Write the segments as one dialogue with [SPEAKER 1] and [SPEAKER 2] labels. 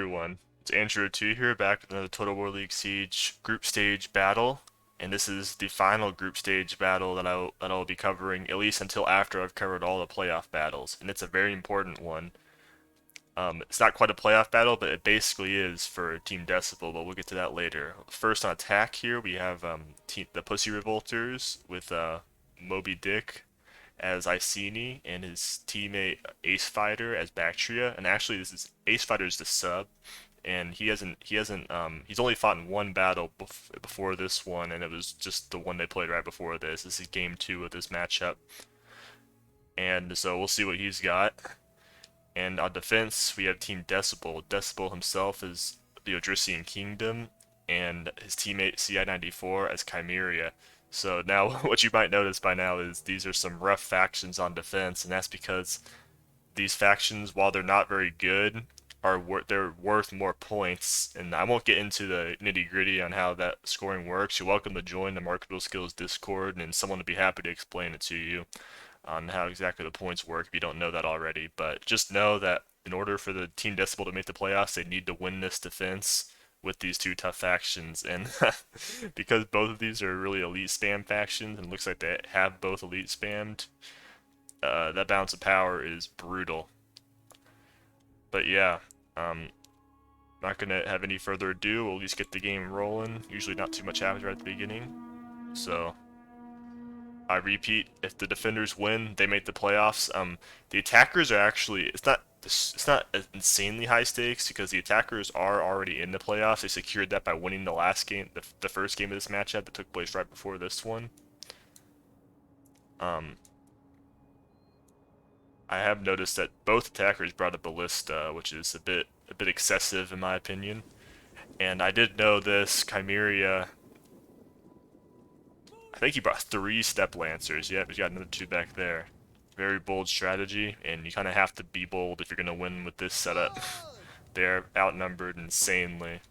[SPEAKER 1] everyone. It's Andrew 2 here, back with another TWL Siege group stage battle. And this is the final group stage battle that I'll be covering, at least until after I've covered all the playoff battles. And it's a very important one. It's not quite a playoff battle, but it basically is for Team Decibal, but we'll get to that later. First on attack here, we have the Pussy Revolters with Moby Dick as Iceni and his teammate Ace Fighter as Bactria. And actually, this is Ace Fighter's the sub, and he's only fought in one battle before this one, and it was just the one they played right before this. This is game 2 of this matchup, and so we'll see what he's got. And on defense, we have Team Decibal. Decibal himself is the Odrysian Kingdom, and his teammate CI94 as Chimeria. So now, what you might notice by now is these are some rough factions on defense, and that's because these factions, while they're not very good, they're worth more points. And I won't get into the nitty gritty on how that scoring works. You're welcome to join the Marketable Skills Discord, and someone would be happy to explain it to you on how exactly the points work if you don't know that already. But just know that in order for the Team Decibal to make the playoffs, they need to win this defense with these two tough factions. And because both of these are really elite spam factions, and it looks like they have both elite spammed, that balance of power is brutal. But yeah, not gonna have any further ado. We'll at least get the game rolling. Usually not too much happens right at the beginning. So I repeat, if the defenders win, they make the playoffs. The attackers are actually, it's not insanely high stakes because the attackers are already in the playoffs. They secured that by winning the last game, the first game of this matchup that took place right before this one. I have noticed that both attackers brought a ballista, which is a bit excessive in my opinion. And I did know this Chimeria. I think he brought 3 step lancers. Yep, he's got another 2 back there. Very bold strategy, and you kind of have to be bold if you're gonna win with this setup. They're outnumbered insanely,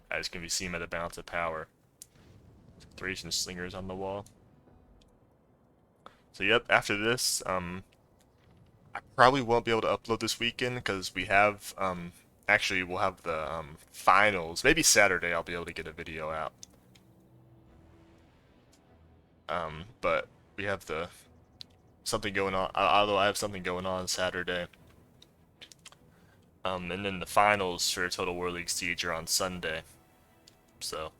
[SPEAKER 1] as can be seen by the balance of power. Thracian slingers on the wall. So yep, after this, I probably won't be able to upload this weekend because we have, actually we'll have the finals. Maybe Saturday I'll be able to get a video out. But we have something going on. Although I have something going on Saturday. And then the finals for TWL League Siege are on Sunday. So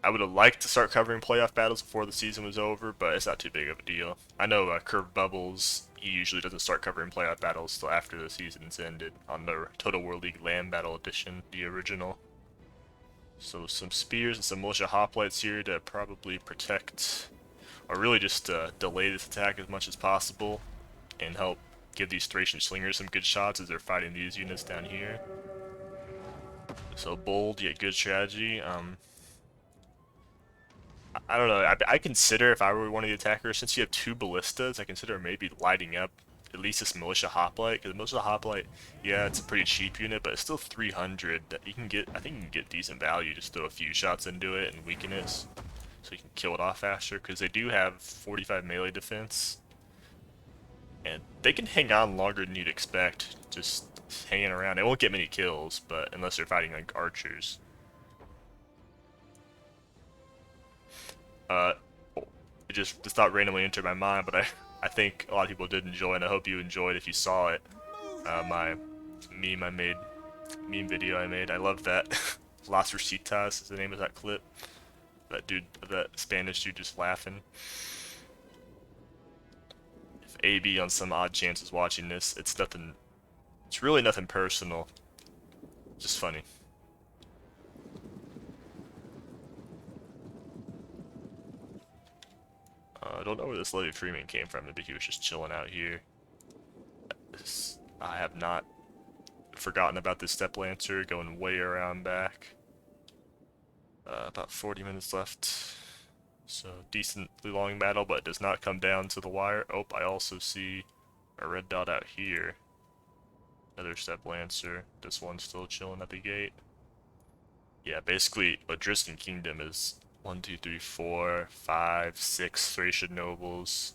[SPEAKER 1] I would have liked to start covering playoff battles before the season was over, but it's not too big of a deal. I know Curve Bubbles, he usually doesn't start covering playoff battles till after the season's ended on the TWL League Land Battle Edition, the original. So some spears and some militia hoplites here to probably protect, or really just delay this attack as much as possible, and help give these Thracian slingers some good shots as they're fighting these units down here. So bold yet good strategy. I don't know. I consider if I were one of the attackers, since you have 2 ballistas, I consider maybe lighting up at least this militia hoplite, because militia hoplite, yeah, it's a pretty cheap unit, but it's still 300. You can get, I think you can get decent value. Just throw a few shots into it and weaken it, so you can kill it off faster. Because they do have 45 melee defense, and they can hang on longer than you'd expect. Just hanging around. They won't get many kills, but unless they're fighting like archers. It just this thought randomly entered my mind, but I think a lot of people did enjoy, and I hope you enjoyed if you saw it. My meme video I made. I love that. Las Rositas is the name of that clip. That dude, that Spanish dude, just laughing. If AB on some odd chance is watching this, it's nothing. It's really nothing personal. Just funny. I don't know where this Levy Freeman came from. Maybe he was just chilling out here. I have not forgotten about this Step Lancer going way around back. About 40 minutes left. So decently long battle, but it does not come down to the wire. Oh, I also see a red dot out here. Another Step Lancer. This one's still chilling at the gate. Yeah, basically, Odrysian Kingdom is 1, 2, 3, 4, 5, 6 Thracian nobles,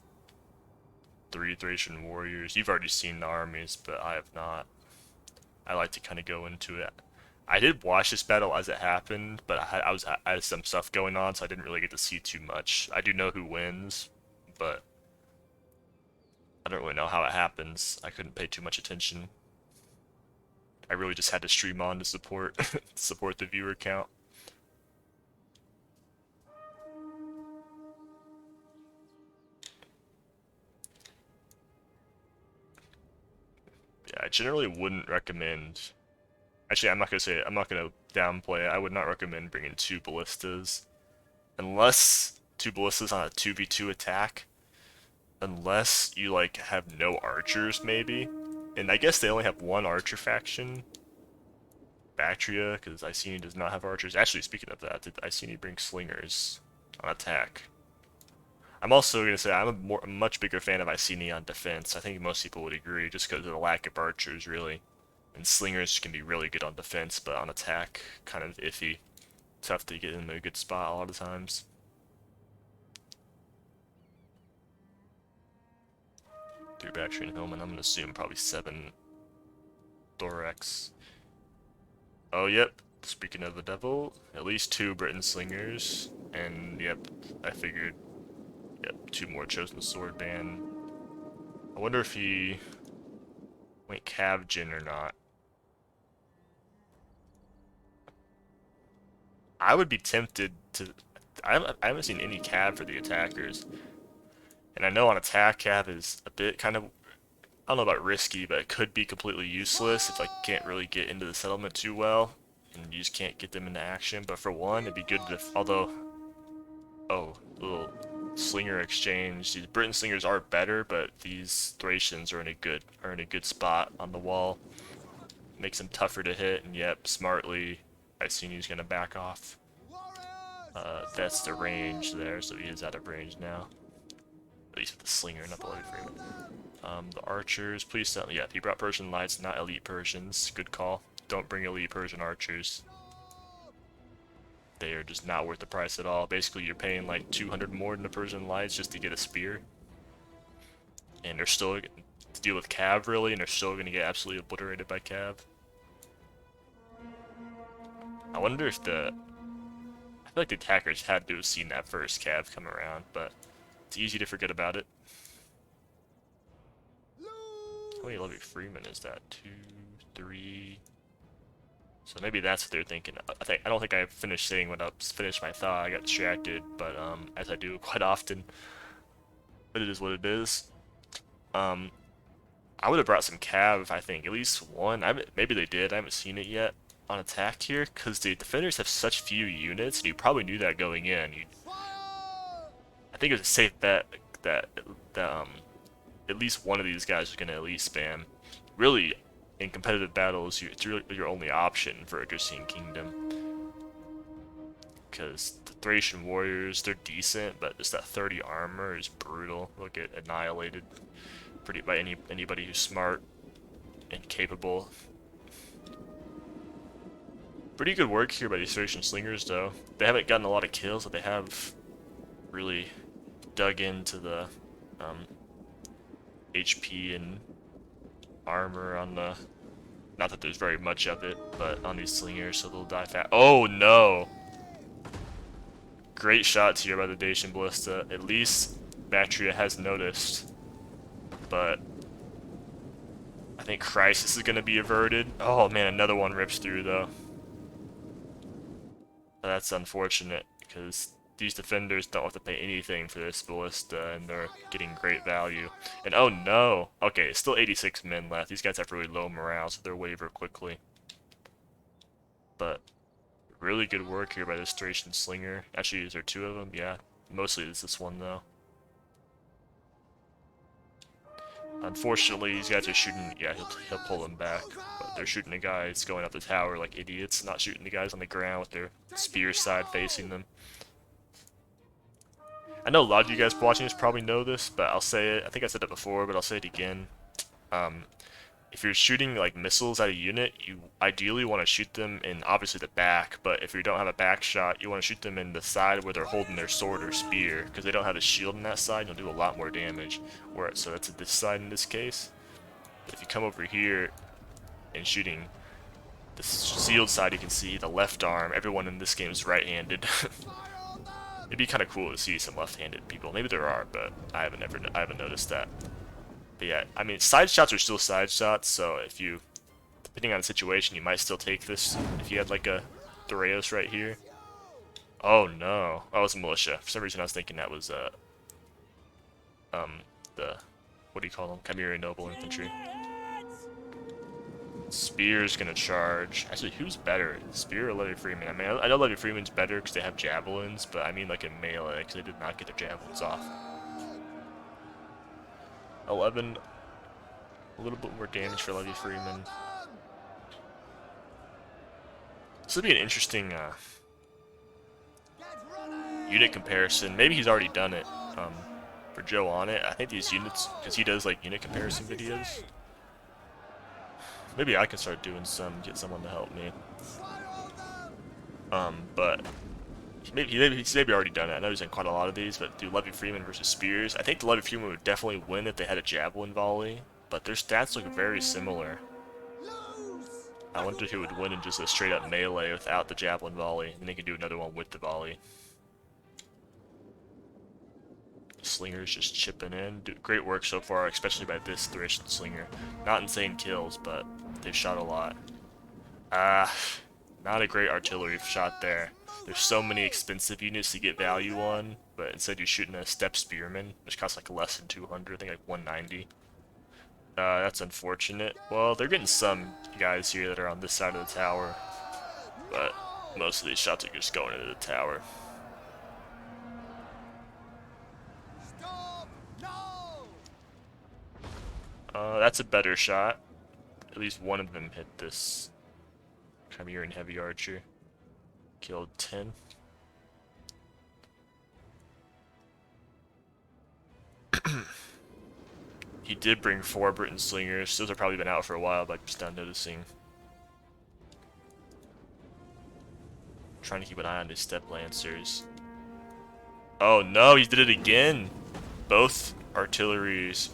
[SPEAKER 1] 3 Thracian warriors. You've already seen the armies, but I have not. I like to kind of go into it. I did watch this battle as it happened, but I had some stuff going on, so I didn't really get to see too much. I do know who wins, but I don't really know how it happens. I couldn't pay too much attention. I really just had to stream on to support support the viewer count. Yeah, I generally wouldn't recommend. Actually, I'm not gonna say it. I'm not gonna downplay it. I would not recommend bringing two ballistas, unless two ballistas on a 2v2 attack. Unless you like have no archers, maybe. And I guess they only have one archer faction, Bactria, because Iceni does not have archers. Actually, speaking of that, did Iceni bring slingers on attack? I'm also going to say I'm a much bigger fan of Iceni on defense. I think most people would agree, just because of the lack of archers, really. And slingers can be really good on defense, but on attack, kind of iffy. Tough to get in a good spot a lot of times. Three Bactria and Hillman, I'm going to assume probably 7 Thorax. Oh, yep. Speaking of the devil, at least 2 Britain slingers, and yep, I figured, yep, 2 more chosen sword band. I wonder if he went Cavgen or not. I would be tempted to. I haven't seen any Cav for the attackers, and I know on attack Cav is a bit kind of. I don't know about risky, but it could be completely useless if I can't really get into the settlement too well, and you just can't get them into action. But for one, it'd be good to. Although, oh, little slinger exchange. These Britain slingers are better, but these Thracians are in a good spot on the wall. Makes them tougher to hit, and yep, smartly, Iceni's gonna back off. That's the range there, so he is out of range now. At least with the slinger, not the levy fragment. The archers, please tell me. Yeah, he brought Persian lights, not elite Persians. Good call. Don't bring elite Persian archers. They are just not worth the price at all. Basically, you're paying like 200 more than the Persian lights just to get a spear. And they're still to deal with Cav, really, and they're still going to get absolutely obliterated by Cav. I wonder if I feel like the attackers had to have seen that first Cav come around, but it's easy to forget about it. How many Levy Freeman is that? 2, 3. So maybe that's what they're thinking. I don't think I finished saying what I finished my thought. I got distracted, but as I do quite often. But it is what it is. I would have brought some Cav, I think, at least one. Maybe they did. I haven't seen it yet on attack here, because the defenders have such few units, and you probably knew that going in. I think it was a safe bet that at least one of these guys is going to at least spam. Really, in competitive battles, it's really your only option for a Dracene Kingdom. Because the Thracian warriors, they're decent, but just that 30 armor is brutal. They'll get annihilated by anybody who's smart and capable. Pretty good work here by these Thracian slingers, though. They haven't gotten a lot of kills, but they have really dug into the HP and armor on the. Not that there's very much of it, but on these slingers, so they'll die fast. Oh no! Great shots here by the Dacian Ballista. At least Bactria has noticed, but I think Crisis is going to be averted. Oh man, another one rips through though. That's unfortunate, because these defenders don't have to pay anything for this Ballista, and they're getting great value. And oh no! Okay, it's still 86 men left. These guys have really low morale, so they'll waver quickly. But really good work here by this Thracian Slinger. Actually, is there 2 of them? Yeah. Mostly it's this one, though. Unfortunately, these guys are shooting. Yeah, he'll pull them back. But they're shooting the guys going up the tower like idiots, not shooting the guys on the ground with their spear side facing them. I know a lot of you guys watching this probably know this, but I'll say it. I think I said it before, but I'll say it again. If you're shooting like missiles at a unit, you ideally want to shoot them in obviously the back, but if you don't have a back shot, you want to shoot them in the side where they're holding their sword or spear, because they don't have a shield on that side, you'll do a lot more damage. So that's this side in this case. But if you come over here and shooting The sealed side, you can see the left arm. Everyone in this game is right-handed. It'd be kind of cool to see some left-handed people. Maybe there are, but I haven't noticed that. But yeah, I mean, side shots are still side shots, so if you, depending on the situation, you might still take this if you had like a Doreos right here. Oh no, that was a militia. For some reason I was thinking that was the, what do you call them? Chimera Noble Infantry. Spear's gonna charge. Actually, who's better, Spear or Levy Freeman? I mean, I know Levy Freeman's better because they have javelins, but I mean like in melee because they did not get their javelins off. 11, a little bit more damage for Levy Freeman. This will be an interesting unit comparison. Maybe he's already done it for Joe on it. I think these units, because he does like unit comparison videos. Maybe I can start doing some, get someone to help me. But he's maybe already done it. I know he's done quite a lot of these, but do Levy Freeman versus Spears. I think the Levy Freeman would definitely win if they had a javelin volley, but their stats look very similar. I wonder who would win in just a straight up melee without the javelin volley, and they can do another one with the volley. Slinger's just chipping in. Great work so far, especially by this Thracian Slinger. Not insane kills, but they've shot a lot. Not a great artillery shot there. There's so many expensive units to get value on, but instead you're shooting a Steppe Spearman, which costs like less than 200, I think like 190. That's unfortunate. Well, they're getting some guys here that are on this side of the tower, but most of these shots are just going into the tower. That's a better shot. At least one of them hit this Chimeran Heavy Archer. Killed 10. He did bring 4 Britain Slingers. Those have probably been out for a while, but I'm just now noticing. Trying to keep an eye on his Steppe Lancers. Oh no, he did it again! Both artilleries.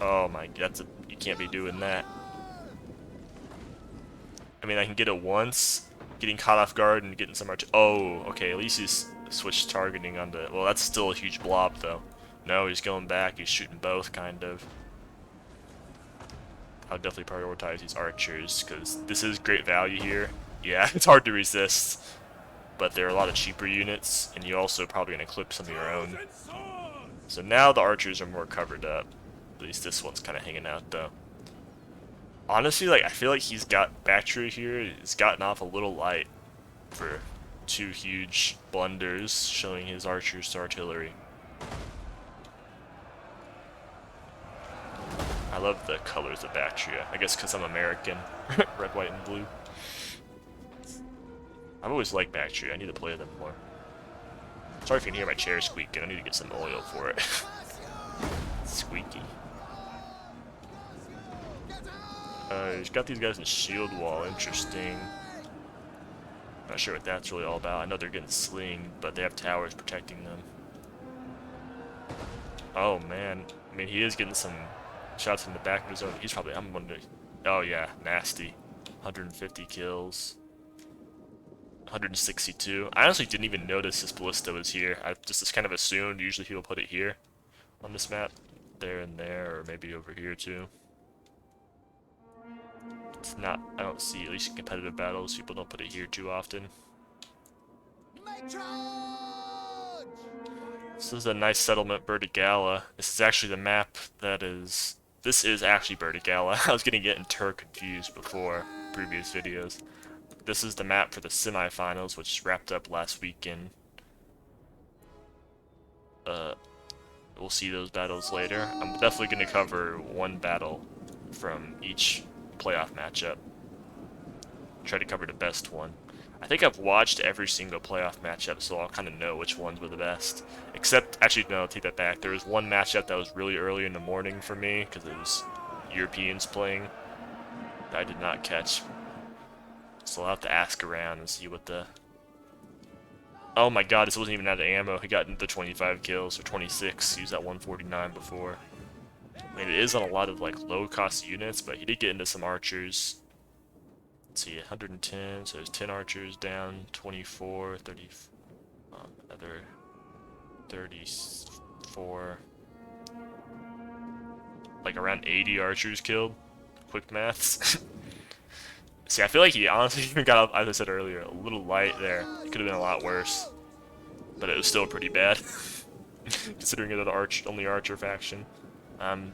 [SPEAKER 1] Oh my, you can't be doing that. I mean, I can get it once, getting caught off guard and getting some oh, okay, at least he's switched targeting on the, well, that's still a huge blob though. No, he's going back, he's shooting both, kind of. I'll definitely prioritize these archers, because this is great value here. Yeah, it's hard to resist, but there are a lot of cheaper units, and you also probably gonna clip some of your own. So now the archers are more covered up. At least this one's kind of hanging out, though. Honestly, like, I feel like he's got Battery here. He's gotten off a little light for 2 huge blunders, showing his archers to artillery. I love the colors of Bactria. I guess because I'm American. Red, white, and blue. I've always liked Bactria. I need to play them more. Sorry if you can hear my chair squeaking. I need to get some oil for it. Squeaky. He's got these guys in shield wall. Interesting. Not sure what that's really all about. I know they're getting slinged, but they have towers protecting them. Oh man. I mean, he is getting some shots in the back of his own. He's probably, I'm wondering. Oh yeah, nasty. 150 kills. 162. I honestly didn't even notice this ballista was here. I just kind of assumed usually people put it here on this map. There and there, or maybe over here too. It's not, I don't see, at least in competitive battles, people don't put it here too often. This is a nice settlement, Burdigala. This is actually the map that is... This is actually Burdigala. I was getting Turk confused before previous videos. This is the map for the semifinals, which wrapped up last weekend. We'll see those battles later. I'm definitely going to cover one battle from each playoff matchup. Try to cover the best one. I think I've watched every single playoff matchup, so I'll kind of know which ones were the best. Except, actually, no, I'll take that back. There was one matchup that was really early in the morning for me, because it was Europeans playing, that I did not catch. So I'll have to ask around and see what the... Oh my god, this wasn't even out of ammo. He got into 25 kills, or 26. He was at 149 before. I mean, it is on a lot of, like, low-cost units, but he did get into some archers. let's see, 110, so there's 10 archers down, 24, 30, another 34, like around 80 archers killed. Quick maths. See, I feel like he honestly even got up, as I said earlier, a little light there. It could have been a lot worse, but it was still pretty bad, considering it the only archer faction.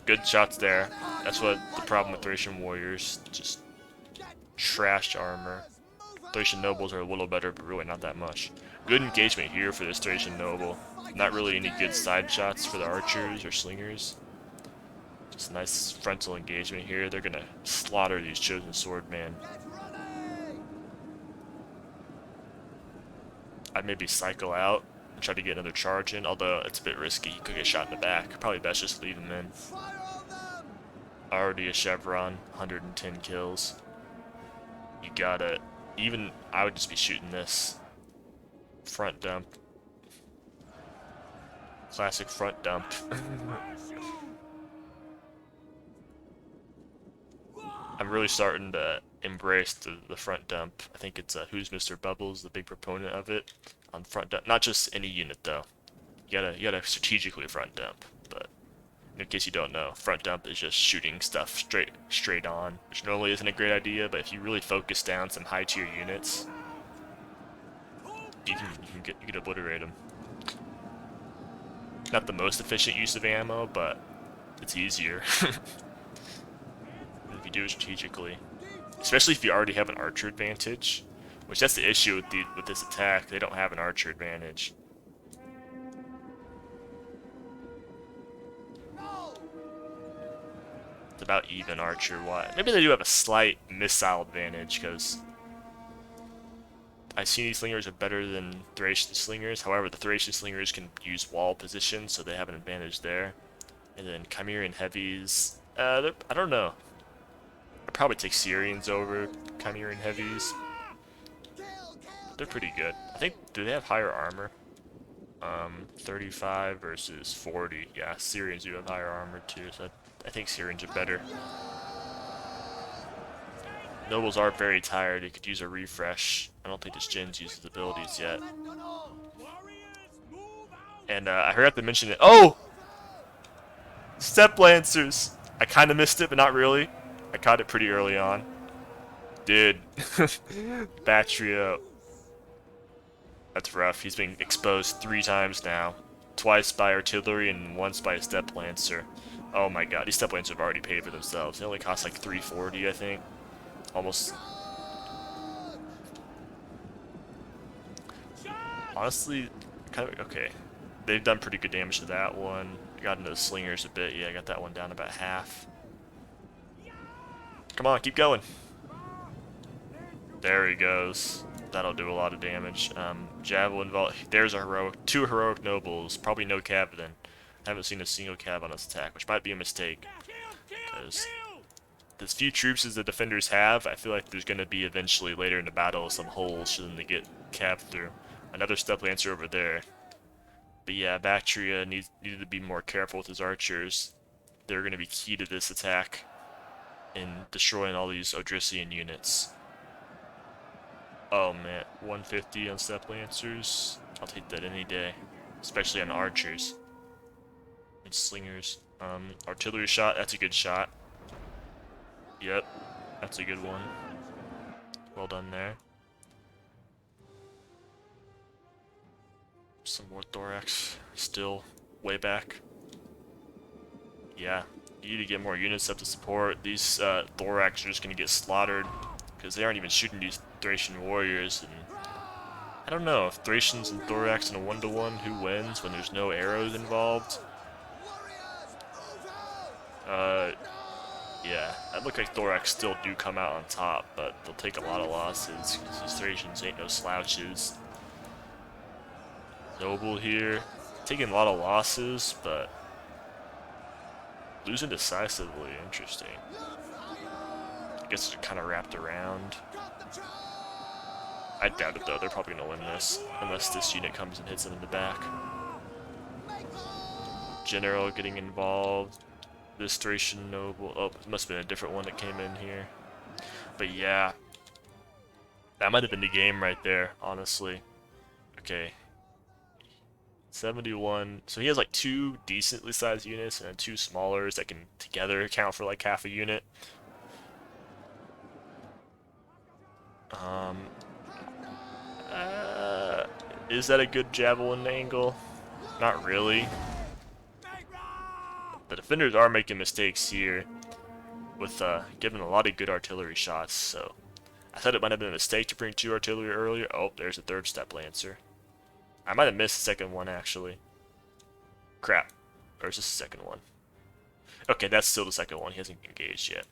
[SPEAKER 1] Good shots there. That's what the problem with Thracian warriors, just trash armor. Thracian nobles are a little better, but really not that much. Good engagement here for this Thracian noble. Not really any good side shots for the archers or slingers. Just a nice frontal engagement here. They're gonna slaughter these chosen swordmen. I'd maybe cycle out and try to get another charge in, although it's a bit risky. He could get shot in the back. Probably best just leave him in. Already a chevron, 110 kills. You gotta, even, I would just be shooting this. Front dump. Classic front dump. I'm really starting to embrace the front dump. I think it's Who's Mr. Bubbles, the big proponent of it on front dump. Not just any unit though. You gotta strategically front dump. But in case you don't know, front dump is just shooting stuff straight on, which normally isn't a great idea. But if you really focus down some high tier units, you can obliterate them. Not the most efficient use of ammo, but it's easier. If you do it strategically, especially if you already have an archer advantage, which that's the issue with this attack. They don't have an archer advantage. It's about even archer-wise. Maybe they do have a slight missile advantage because I see these slingers are better than Thracian slingers. However, the Thracian slingers can use wall position, so they have an advantage there. And then Chimerian heavies, I don't know. I'd probably take Syrians over Chimerian heavies. They're pretty good. I think, do they have higher armor? 35 versus 40. Yeah, Syrians do have higher armor too, so I think Syrians are better. Nobles are very tired. They could use a refresh. I don't think this Jins uses abilities yet. And I forgot to mention it. Oh! Steppe Lancers! I kind of missed it, but not really. I caught it pretty early on. Dude. Battery. That's rough. He's been exposed 3 times now. Twice by artillery and once by a Steppe Lancer. Oh my god, these Steppe Lancers have already paid for themselves. They only cost like 340, I think. Almost. Honestly, kind of okay. They've done pretty good damage to that one. Got into the slingers a bit. Yeah, I got that one down about half. Come on, keep going. There he goes. That'll do a lot of damage. Javelin Vault. There's a 2 heroic nobles. Probably no cav then. I haven't seen a single cav on this attack, which might be a mistake. Because as few troops as the defenders have, I feel like there's going to be eventually later in the battle some holes for them to get cav through. Another Steppe Lancer over there. But yeah, Bactria needed to be more careful with his archers. They're going to be key to this attack in destroying all these Odrysian units. Oh man, 150 on Steppe Lancers. I'll take that any day, especially on archers and slingers. Artillery shot, that's a good shot. Yep, that's a good one. Well done there. Some more thorax, still way back. Yeah, you need to get more units up to support. These thorax are just gonna get slaughtered because they aren't even shooting these Thracian warriors. And I don't know if Thracians and thorax in a 1-to-1, who wins when there's no arrows involved. Yeah, it look like thorax still do come out on top, but they'll take a lot of losses because these Thracians ain't no slouches. Noble here, taking a lot of losses, but losing decisively. Interesting. I guess they're kind of wrapped around. I doubt it though. They're probably gonna win this unless this unit comes and hits them in the back. General getting involved. This Thracian noble. Oh, it must have been a different one that came in here. But yeah, That might have been the game right there, honestly. Okay. 71. So he has like two decently sized units and then two smallers that can together account for like half a unit. Um, uh, is that a good javelin angle? Not really. The defenders are making mistakes here with giving a lot of good artillery shots, so I thought it might have been a mistake to bring two artillery earlier. Oh, there's a third step lancer. I might have missed the second one, actually. Crap. Or is this the second one? Okay, that's still the second one. He hasn't engaged yet.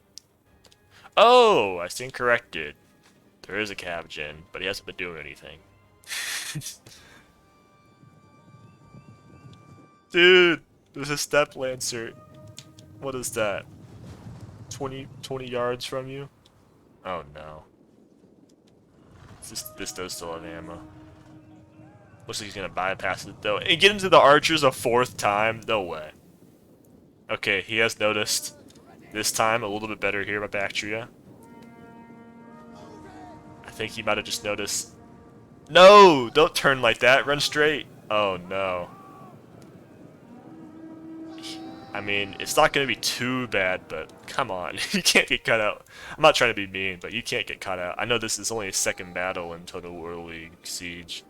[SPEAKER 1] Oh, I stand corrected. There is a cav gen, but he hasn't been doing anything. Dude, there's a step lancer. What is that? 20 yards from you? Oh no. This does still have ammo. Looks like he's gonna bypass it though. And get into the archers a fourth time? No way. Okay, he has noticed. This time a little bit better here by Bactria. I think he might have just noticed. No! Don't turn like that. Run straight. Oh no. I mean, it's not going to be too bad, but come on. You can't get cut out. I'm not trying to be mean, but you can't get cut out. I know this is only a second battle in TWL League Siege.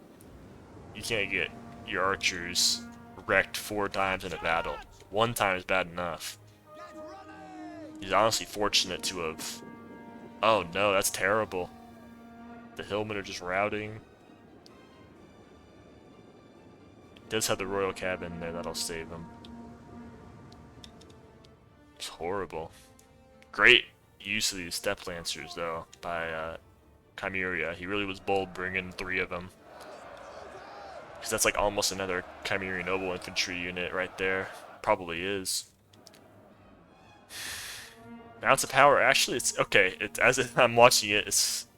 [SPEAKER 1] You can't get your archers wrecked 4 times in a battle. 1 time is bad enough. He's honestly fortunate to have... Oh no, that's terrible. The hillmen are just routing. He does have the royal cabin there, that'll save him. It's horrible. Great use of these step lancers though by Chimeria. He really was bold bringing 3 of them. Because that's like almost another Chimerian Noble Infantry unit right there. Probably is. Balance of power, actually, it's okay. I'm watching it, it's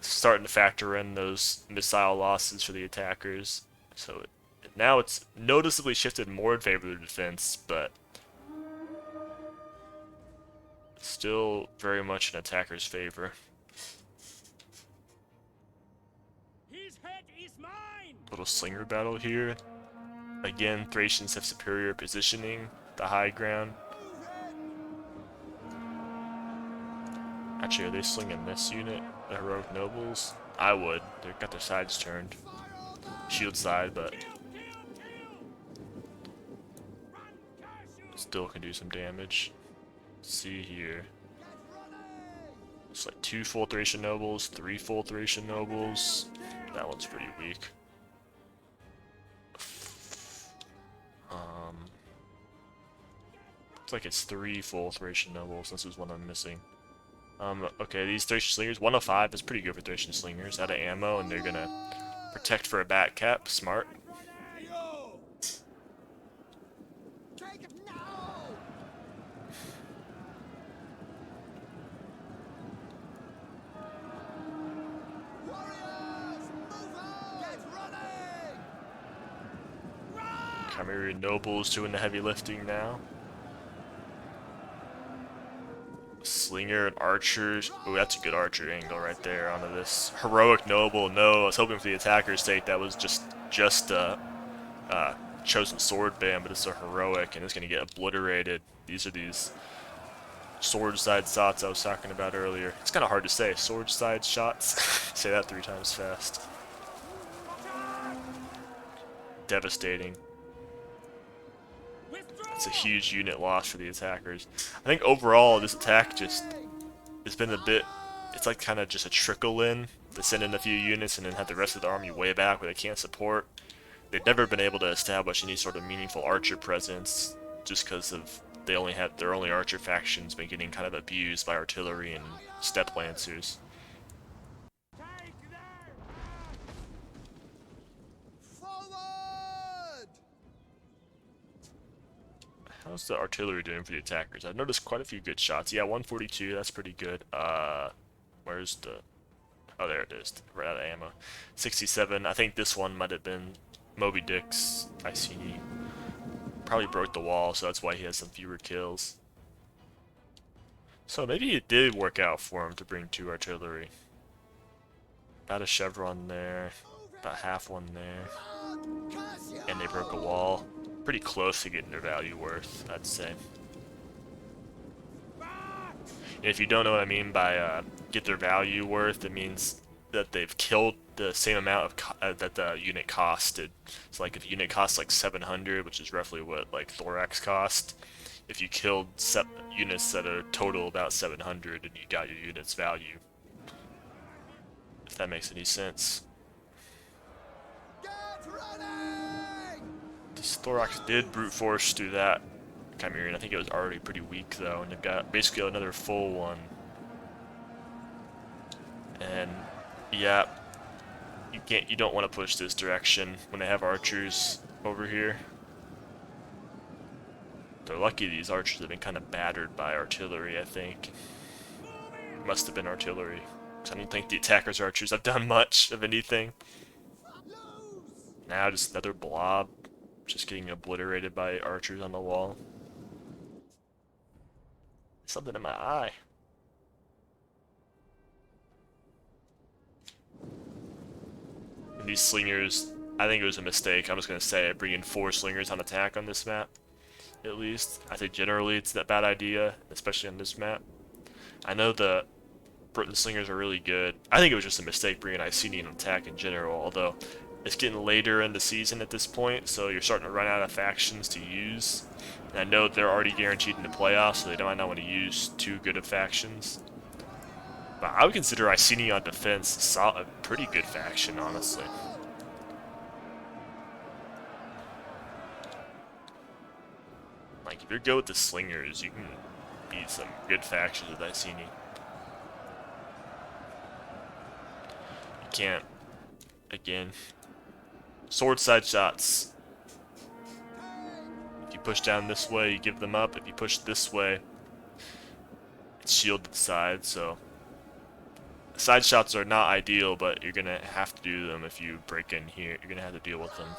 [SPEAKER 1] starting to factor in those missile losses for the attackers. So now it's noticeably shifted more in favor of the defense, but still very much in attacker's favor.
[SPEAKER 2] His head is mine.
[SPEAKER 1] Little slinger battle here. Again, Thracians have superior positioning, the high ground. Actually, are they slinging this unit, the heroic nobles? I would. They've got their sides turned. Shield side, but still can do some damage. Let's see here. It's like 2 full Thracian nobles, 3 full Thracian nobles. That one's pretty weak. Looks like it's 3 full Thracian nobles. This is one I'm missing. Okay, these Thracian slingers, 105 is pretty good for Thracian slingers. Out of ammo, and they're gonna protect for a bat cap. Smart. Chimerian nobles doing the heavy lifting now. Slinger and archers. Ooh, that's a good archer angle right there onto this heroic noble. No, I was hoping for the attacker's sake that was just chosen sword band, but it's a heroic and it's gonna get obliterated. These are these sword side shots I was talking about earlier. It's kind of hard to say. Sword side shots. Say that 3 times fast. Devastating. It's a huge unit loss for the attackers. I think overall this attack just has been a bit, it's like kind of just a trickle in. They send in a few units and then have the rest of the army way back where they can't support. They've never been able to establish any sort of meaningful archer presence just because of their only archer faction's been getting kind of abused by artillery and step lancers. How's the artillery doing for the attackers? I've noticed quite a few good shots. Yeah, 142, that's pretty good. Where's the... Oh, there it is. Right out of ammo. 67, I think this one might have been Moby Dick's ICE. Probably broke the wall, so that's why he has some fewer kills. So maybe it did work out for him to bring 2 artillery. About a chevron there. About half one there. And they broke a wall. Pretty close to getting their value worth, I'd say. And if you don't know what I mean by get their value worth, it means that they've killed the same amount of that the unit costed. So like if the unit costs like 700, which is roughly what like Thorax cost, if you killed units that are total about 700 and you got your unit's value. If that makes any sense. This Thorax did brute force through that Chimerian. I think it was already pretty weak though, and they've got basically another full one. And yeah, you don't want to push this direction when they have archers over here. They're lucky these archers have been kind of battered by artillery, I think. Must have been artillery. I don't think the attackers' archers have done much of anything. Now just another blob, just getting obliterated by archers on the wall. Something in my eye. And these slingers, I think it was a mistake. I'm just going to say bringing 4 slingers on attack on this map, at least. I think generally it's a bad idea, especially on this map. I know the Britain slingers are really good. I think it was just a mistake bringing Iceni on attack in general, although it's getting later in the season at this point, so you're starting to run out of factions to use. And I know they're already guaranteed in the playoffs, so they might not want to use too good of factions. But I would consider Iceni on defense a pretty good faction, honestly. Like, if you're good with the slingers, you can beat some good factions with Iceni. You can't, again, sword side shots. If you push down this way, you give them up. If you push this way, it's shielded side, so side shots are not ideal, but you're gonna have to do them if you break in here. You're gonna have to deal with them.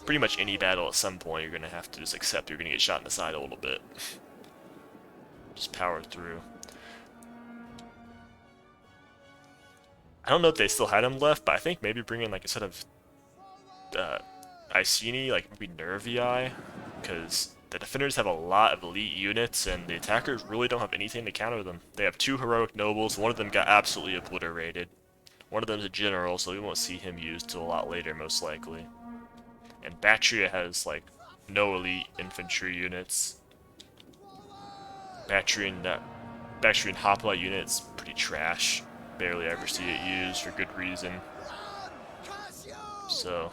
[SPEAKER 1] Pretty much any battle at some point, you're gonna have to just accept you're gonna get shot in the side a little bit. Just power through. I don't know if they still had him left, but I think maybe bring in like a set of Iceni, like maybe Nervii, because the defenders have a lot of elite units, and the attackers really don't have anything to counter them. They have 2 heroic nobles. One of them got absolutely obliterated. One of them's a general, so we won't see him used till a lot later, most likely. And Bactria has like no elite infantry units. Bactrian hoplite units pretty trash. Barely ever see it used for good reason. So,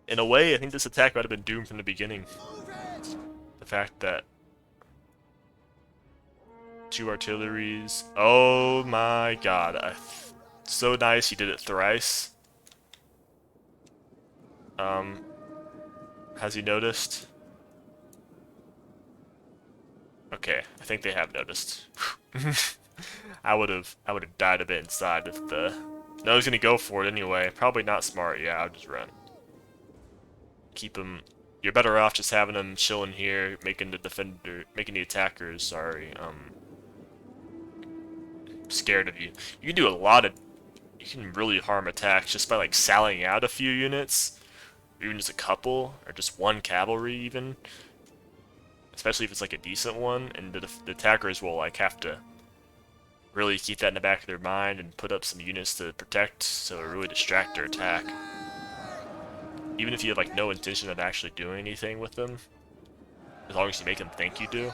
[SPEAKER 1] in a way, I think this attack might have been doomed from the beginning. The fact that 2 artilleries. Oh my god. So nice he did it thrice. Has he noticed? Okay, I think they have noticed. I would have died a bit inside if the... No, I was gonna go for it anyway. Probably not smart. Yeah, I'll just run. Keep him. You're better off just having him chilling here, making the attackers, sorry, scared of you. You can do a lot of... You can really harm attacks just by like sallying out a few units, or even just a couple, or just 1 cavalry even. Especially if it's like a decent one, and the attackers will like have to really keep that in the back of their mind and put up some units to protect, so it really distract their attack. Even if you have like no intention of actually doing anything with them, as long as you make them think you do, you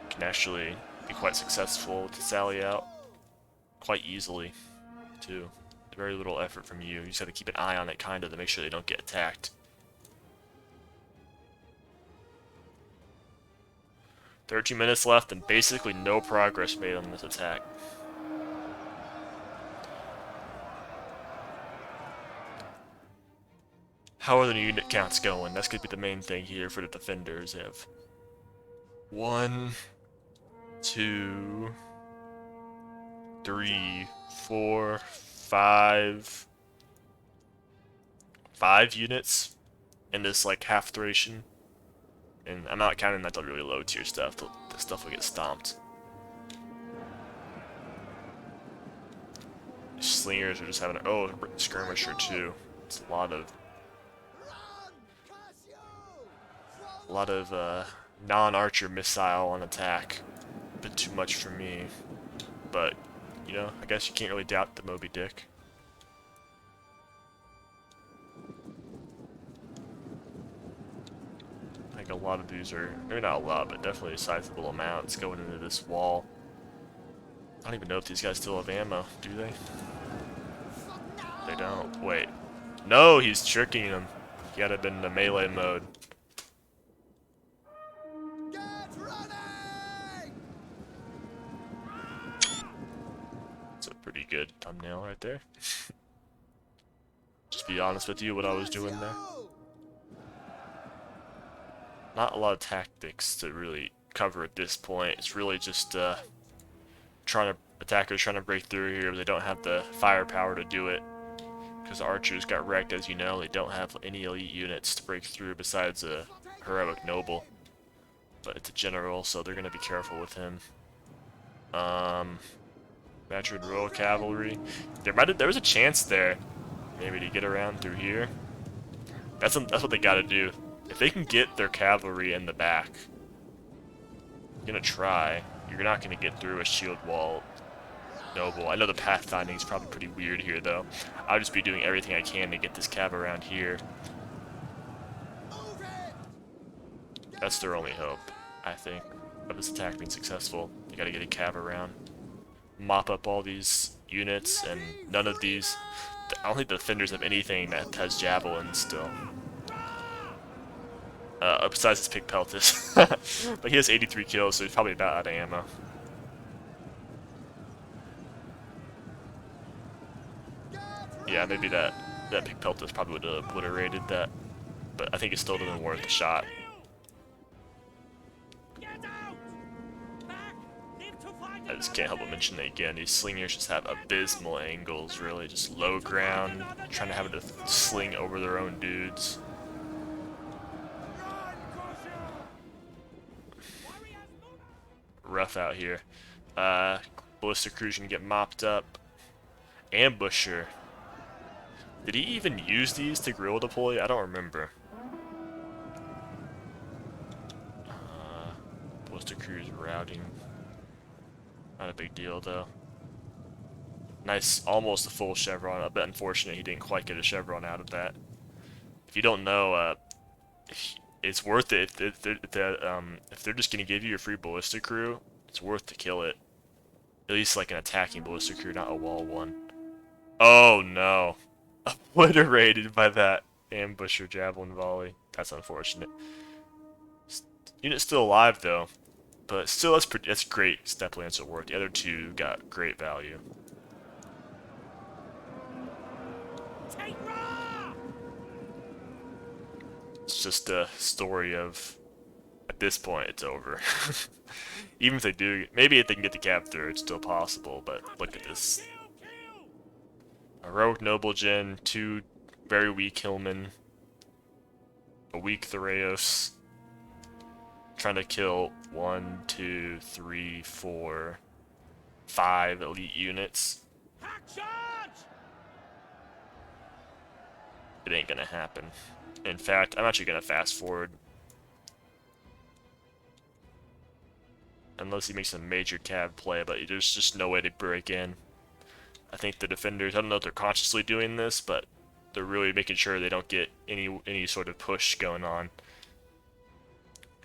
[SPEAKER 1] can actually be quite successful to sally out quite easily, too. Very little effort from you. You just have to keep an eye on it, kind of, to make sure they don't get attacked. 13 minutes left and basically no progress made on this attack. How are the unit counts going? That's going to be the main thing here for the defenders. They have 1, 2, 3, 4, 5. 5 units in this like half Thracian. And I'm not counting that the really low tier stuff. The stuff will get stomped. slingers are just having oh, skirmisher too. It's a lot of non-archer missile on attack. A bit too much for me, but you know, I guess you can't really doubt the Moby Dick. I think a lot of these are, maybe not a lot, but definitely sizable amounts going into this wall. I don't even know if these guys still have ammo, do they? They don't. Wait. No, he's tricking them. He gotta have been in the melee mode. That's a pretty good thumbnail right there. Just be honest with you what I was doing there. Not a lot of tactics to really cover at this point. It's really just attackers trying to break through here, but they don't have the firepower to do it. Because the archers got wrecked, as you know. They don't have any elite units to break through besides a heroic noble. But it's a general, so they're going to be careful with him. Veteran Royal Cavalry. There was a chance there, maybe, to get around through here. That's what they got to do. If they can get their cavalry in the back, you're going to try. You're not going to get through a shield wall noble. I know the pathfinding is probably pretty weird here, though. I'll just be doing everything I can to get this cav around here. That's their only hope, I think, of this attack being successful. You gotta get a cav around. Mop up all these units, and none of these... I don't think the defenders have anything that has javelins still. Besides his pig peltis. But he has 83 kills, so he's probably about out of ammo. Yeah, maybe that pig peltis probably would have obliterated that, but I think it still doesn't worth a shot. I just can't help but mention that again. These slingers just have abysmal angles, really. Just low ground, trying to have it to sling over their own dudes. Rough out here. Ballistic crews can get mopped up. Ambusher. Did he even use these to guerrilla deploy? I don't remember. Ballistic crews routing. Not a big deal, though. Nice, almost a full chevron. A bit unfortunate he didn't quite get a chevron out of that. If you don't know, it's worth it. If they're just gonna give you a free ballistic crew, it's worth to kill it. At least like an attacking ballistic crew, not a wall one. Oh no. Obliterated by that ambusher javelin volley. That's unfortunate. Unit's still alive though, but still that's great step lancer work. The other two got great value. It's just a story of, at this point, it's over. Even if they do, maybe if they can get the cap through, it's still possible, but look at this. Heroic Noble Gen, 2 very weak Hillmen, a weak Thoreos, trying to kill 1, 2, 3, 4, 5 elite units. It ain't gonna happen. In fact, I'm actually gonna fast forward. Unless he makes a major cav play, but there's just no way to break in. I think the defenders, I don't know if they're consciously doing this, but they're really making sure they don't get any sort of push going on.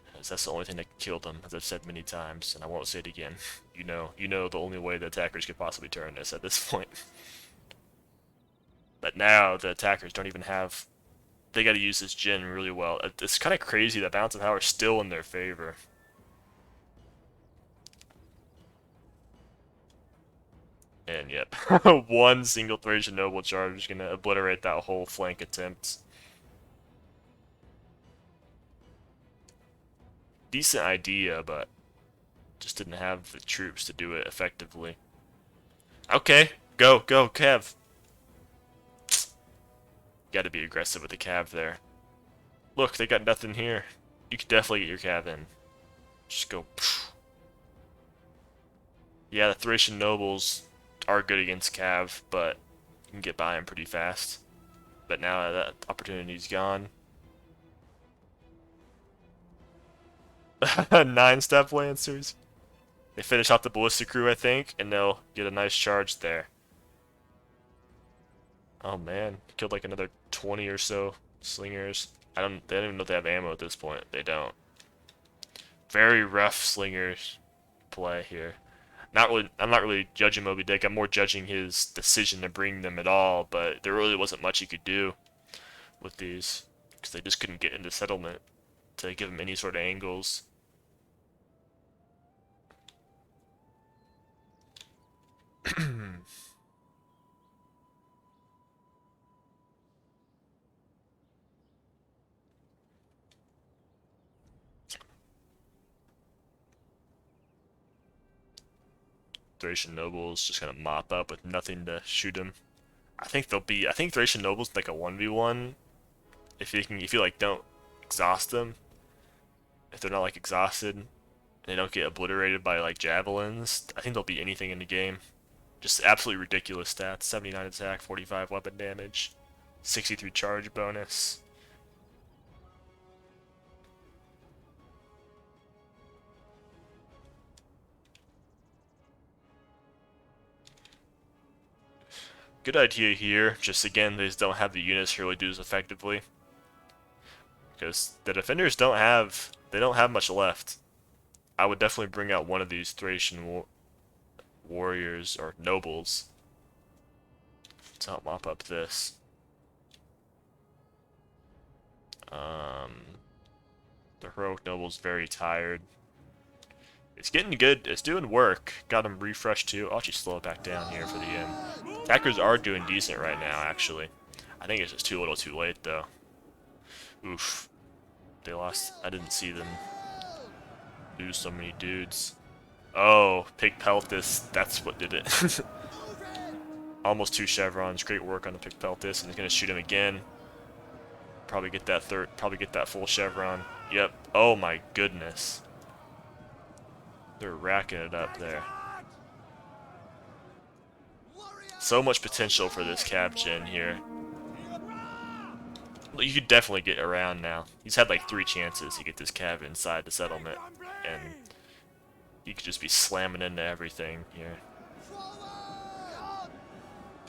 [SPEAKER 1] Because that's the only thing that can kill them, as I've said many times, and I won't say it again. You know the only way the attackers could possibly turn this at this point. But now the attackers don't even have... They gotta use this gen really well. It's kind of crazy that balance of power is still in their favor. And yep, one single Thracian Noble charge is gonna obliterate that whole flank attempt. Decent idea, but just didn't have the troops to do it effectively. Okay, go, Cav. Gotta be aggressive with the Cav there. Look, they got nothing here. You could definitely get your Cav in. Just go. Yeah, the Thracian Nobles are good against Cav, but you can get by him pretty fast. But now that opportunity's gone. 9 step Lancers. They finish off the ballista crew, I think, and they'll get a nice charge there. Oh man, killed like another 20 or so slingers. They don't even know if they have ammo at this point. They don't. Very rough slingers play here. I'm not really judging Moby Dick. I'm more judging his decision to bring them at all. But there really wasn't much he could do with these because they just couldn't get into settlement to give him any sort of angles. Thracian nobles just gonna mop up with nothing to shoot him. I think Thracian nobles like a 1v1 if you like don't exhaust them. If they're not like exhausted and they don't get obliterated by like javelins, I think they'll beat anything in the game. Just absolutely ridiculous stats. 79 attack, 45 weapon damage, 63 charge bonus. Good idea here, just again, they just don't have the units to really do this effectively. Because the defenders don't have much left. I would definitely bring out one of these Thracian warriors or nobles to help mop up this. The heroic noble's very tired. It's getting good. It's doing work. Got him refreshed too. I'll just slow it back down here for the end. Attackers are doing decent right now, actually. I think it's just too little too late, though. Oof. They lost. I didn't see them lose so many dudes. Oh, Pig Peltis. That's what did it. Almost 2 chevrons. Great work on the Pig Peltis. And he's going to shoot him again. Probably get that full chevron. Yep. Oh my goodness. They're racking it up there. So much potential for this Cav gen here. You could definitely get around now. He's had like 3 chances to get this Cav inside the settlement, and he could just be slamming into everything here.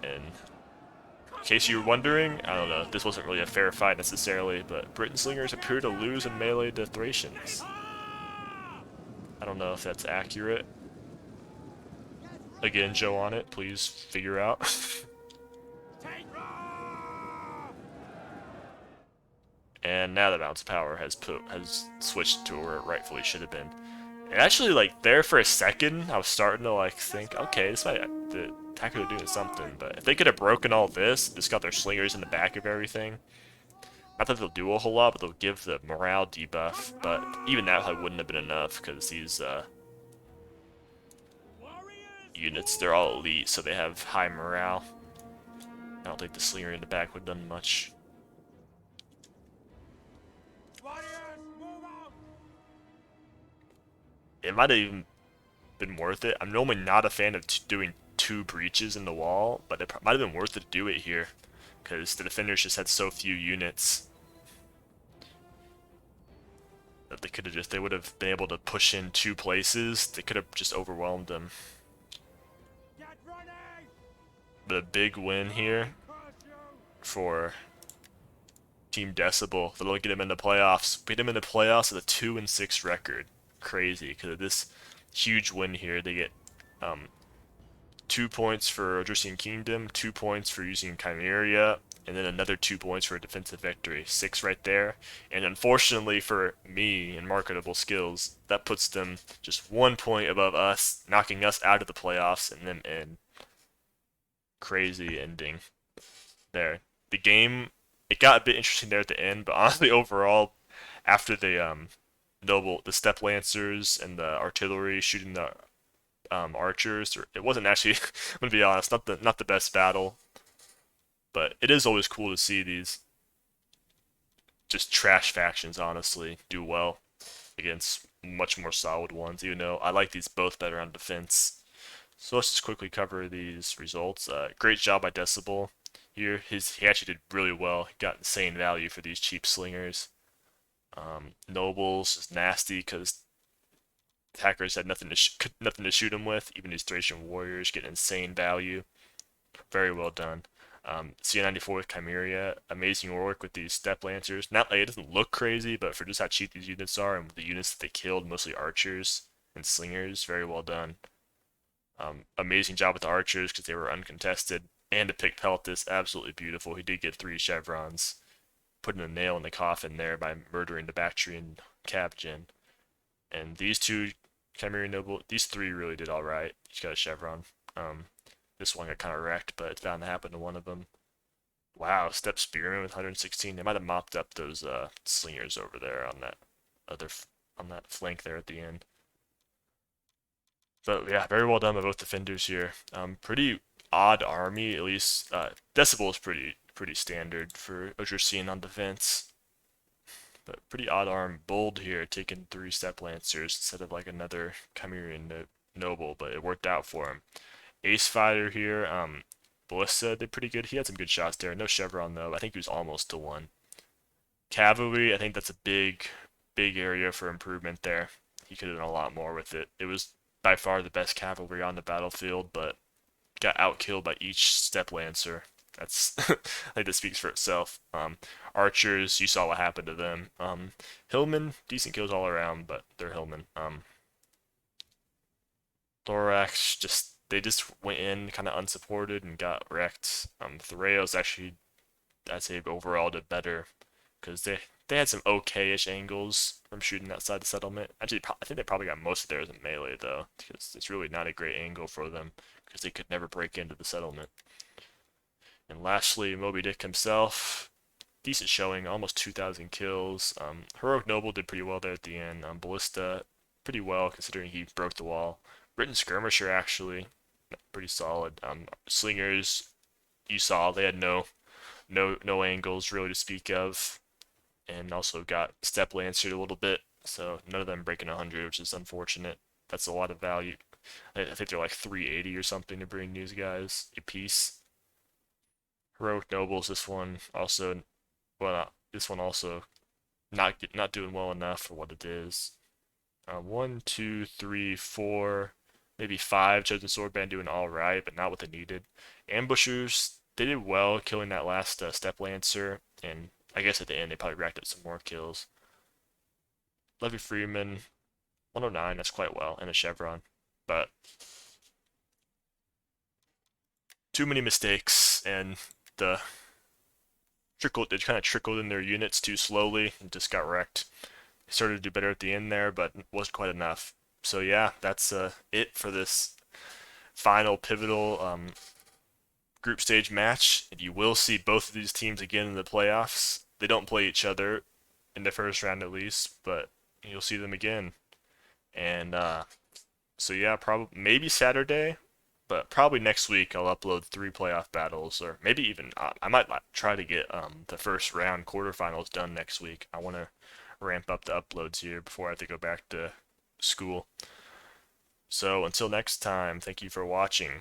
[SPEAKER 1] And in case you were wondering, I don't know, this wasn't really a fair fight necessarily, but Britain Slingers appear to lose in melee to Thracians. I don't know if that's accurate. Again, Joe on it, please figure out. And now the balance of power has switched to where it rightfully should have been. And actually, like there for a second, I was starting to like think, okay, this might the attackers are doing something. But if they could have broken all this, just got their slingers in the back of everything. Not that they'll do a whole lot, but they'll give the morale debuff. But even that probably wouldn't have been enough because these units, they're all elite, so they have high morale. I don't think the slinger in the back would have done much. It might have even been worth it. I'm normally not a fan of doing 2 breaches in the wall, but it might have been worth it to do it here because the defenders just had so few units that they would have been able to push in 2 places. They could have just overwhelmed them. The big win here for Team Decibal. That'll get him into playoffs. Beat him into playoffs with a 2-6 record. Crazy, because of this huge win here. They get 2 points for Odrysian Kingdom, 2 points for using Chimeria, and then another 2 points for a defensive victory. 6 right there. And unfortunately for me and marketable skills, that puts them just 1 point above us, knocking us out of the playoffs and them in. Crazy ending there. The game, it got a bit interesting there at the end, but honestly overall, after the steppe lancers and the artillery shooting the archers, it wasn't actually, I'm gonna be honest, not the best battle, but it is always cool to see these just trash factions honestly do well against much more solid ones, even though I like these both better on defense. So let's just quickly cover these results. Great job by Decibal here. He actually did really well. He got insane value for these cheap slingers. Nobles is nasty because attackers had nothing to shoot him with. Even his Thracian warriors get insane value. Very well done. C94 with Chimeria, amazing work with these Steppe Lancers. Not like it doesn't look crazy, but for just how cheap these units are and the units that they killed, mostly archers and slingers, very well done. Amazing job with the archers because they were uncontested. And to pick Peltis, absolutely beautiful. He did get 3 chevrons, putting a nail in the coffin there by murdering the Bactrian Cabgen. And these two Chimerian Noble, these 3 really did alright. He's got a chevron. This one got kind of wrecked, but it's bound to happen to one of them. Wow, Step Spearman with 116. They might have mopped up those slingers over there on that on that flank there at the end. But yeah, very well done by both defenders here. Pretty odd army, at least. Decibel is pretty standard for what you're seeing on defense. But pretty odd arm bold here, taking 3 Step Lancers instead of like another Chimerian Noble, but it worked out for him. Ace Fighter here, Ballista did pretty good. He had some good shots there. No chevron though. I think he was almost to 1. Cavalry, I think that's a big area for improvement there. He could have done a lot more with it. It was by far the best cavalry on the battlefield, but got outkilled by each Step Lancer. That's I think that speaks for itself. Archers, you saw what happened to them. Hillmen, decent kills all around, but they're Hillmen. Thorax, they just went in kind of unsupported and got wrecked. Thraeos actually, I'd say overall did better because they had some okay-ish angles from shooting outside the settlement. Actually, I think they probably got most of theirs in melee though, because it's really not a great angle for them because they could never break into the settlement. And lastly, Moby Dick himself, decent showing, almost 2,000 kills. Heroic Noble did pretty well there at the end. Ballista, pretty well considering he broke the wall. Britain Skirmisher actually, pretty solid. Slingers, you saw they had no angles really to speak of, and also got Step Lancered a little bit, so none of them breaking 100, which is unfortunate. That's a lot of value. I think they're like 380 or something to bring these guys a piece. Heroic Nobles, this one also, well, this one also not doing well enough for what it is. 1, 2, 3, 4, maybe 5 Chosen Swordband doing all right, but not what they needed. Ambushers, they did well killing that last Step Lancer, and I guess at the end they probably racked up some more kills. Levy Freeman, 109, that's quite well, and a chevron, but too many mistakes, and the they kind of trickled in their units too slowly and just got wrecked. They started to do better at the end there, but wasn't quite enough. So yeah, that's it for this final pivotal group stage match. And you will see both of these teams again in the playoffs. They don't play each other in the first round at least, but you'll see them again. And so yeah, probably maybe Saturday, but probably next week I'll upload 3 playoff battles, or maybe even I might try to get the first round quarterfinals done next week. I want to ramp up the uploads here before I have to go back to school. So until next time, thank you for watching.